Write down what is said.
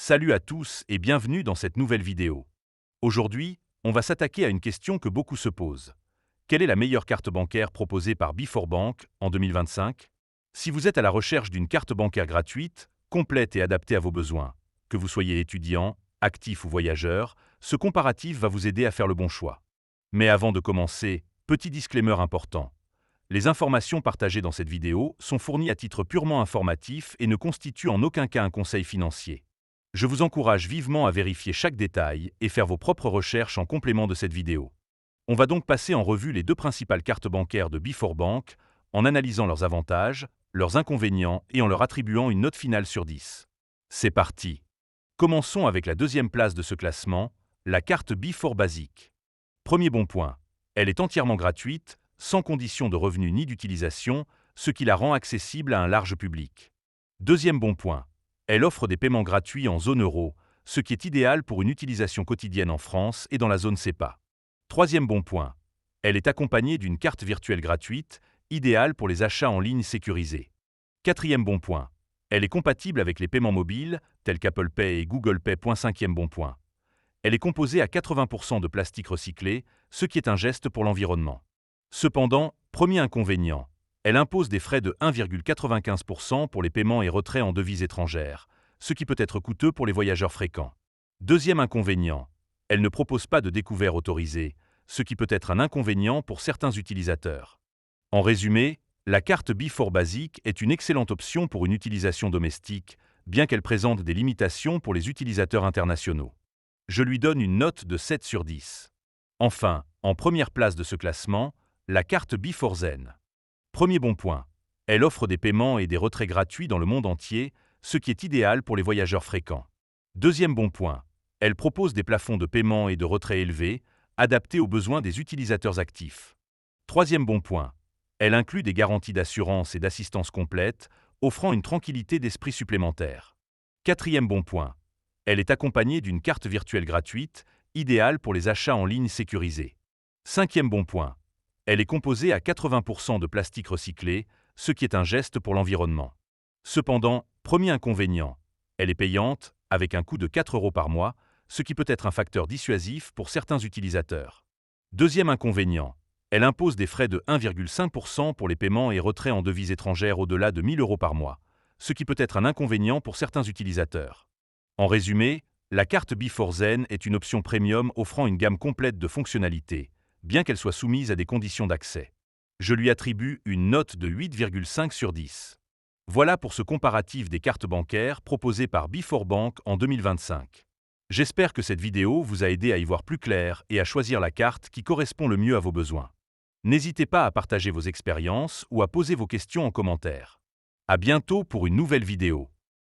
Salut à tous et bienvenue dans cette nouvelle vidéo. Aujourd'hui, on va s'attaquer à une question que beaucoup se posent. Quelle est la meilleure carte bancaire proposée par Before en 2025? Si vous êtes à la recherche d'une carte bancaire gratuite, complète et adaptée à vos besoins, que vous soyez étudiant, actif ou voyageur, ce comparatif va vous aider à faire le bon choix. Mais avant de commencer, petit disclaimer important. Les informations partagées dans cette vidéo sont fournies à titre purement informatif et ne constituent en aucun cas un conseil financier. Je vous encourage vivement à vérifier chaque détail et faire vos propres recherches en complément de cette vidéo. On va donc passer en revue les deux principales cartes bancaires de Before en analysant leurs avantages, leurs inconvénients et en leur attribuant une note finale sur 10. C'est parti. Commençons avec la deuxième place de ce classement, la carte Before Basic. Premier bon point. Elle est entièrement gratuite, sans condition de revenu ni d'utilisation, ce qui la rend accessible à un large public. Deuxième bon point. Elle offre des paiements gratuits en zone euro, ce qui est idéal pour une utilisation quotidienne en France et dans la zone CEPA. Troisième bon point. Elle est accompagnée d'une carte virtuelle gratuite, idéale pour les achats en ligne sécurisés. Quatrième bon point. Elle est compatible avec les paiements mobiles, tels qu'Apple Pay et Google Pay. Cinquième bon point. Elle est composée à 80% de plastique recyclé, ce qui est un geste pour l'environnement. Cependant, premier inconvénient. Elle impose des frais de 1,95% pour les paiements et retraits en devises étrangères, ce qui peut être coûteux pour les voyageurs fréquents. Deuxième inconvénient, elle ne propose pas de découvert autorisé, ce qui peut être un inconvénient pour certains utilisateurs. En résumé, la carte Before Basic est une excellente option pour une utilisation domestique, bien qu'elle présente des limitations pour les utilisateurs internationaux. Je lui donne une note de 7 sur 10. Enfin, en première place de ce classement, la carte Before Zen. Premier bon point. Elle offre des paiements et des retraits gratuits dans le monde entier, ce qui est idéal pour les voyageurs fréquents. Deuxième bon point. Elle propose des plafonds de paiement et de retrait élevés, adaptés aux besoins des utilisateurs actifs. Troisième bon point. Elle inclut des garanties d'assurance et d'assistance complète, offrant une tranquillité d'esprit supplémentaire. Quatrième bon point. Elle est accompagnée d'une carte virtuelle gratuite, idéale pour les achats en ligne sécurisés. Cinquième bon point. Elle est composée à 80% de plastique recyclé, ce qui est un geste pour l'environnement. Cependant, premier inconvénient, elle est payante, avec un coût de 4 € par mois, ce qui peut être un facteur dissuasif pour certains utilisateurs. Deuxième inconvénient, elle impose des frais de 1,5% pour les paiements et retraits en devises étrangères au-delà de 1 000 € par mois, ce qui peut être un inconvénient pour certains utilisateurs. En résumé, la carte Before Zen est une option premium offrant une gamme complète de fonctionnalités, bien qu'elle soit soumise à des conditions d'accès. Je lui attribue une note de 8,5 sur 10. Voilà pour ce comparatif des cartes bancaires proposées par Before en 2025. J'espère que cette vidéo vous a aidé à y voir plus clair et à choisir la carte qui correspond le mieux à vos besoins. N'hésitez pas à partager vos expériences ou à poser vos questions en commentaire. À bientôt pour une nouvelle vidéo.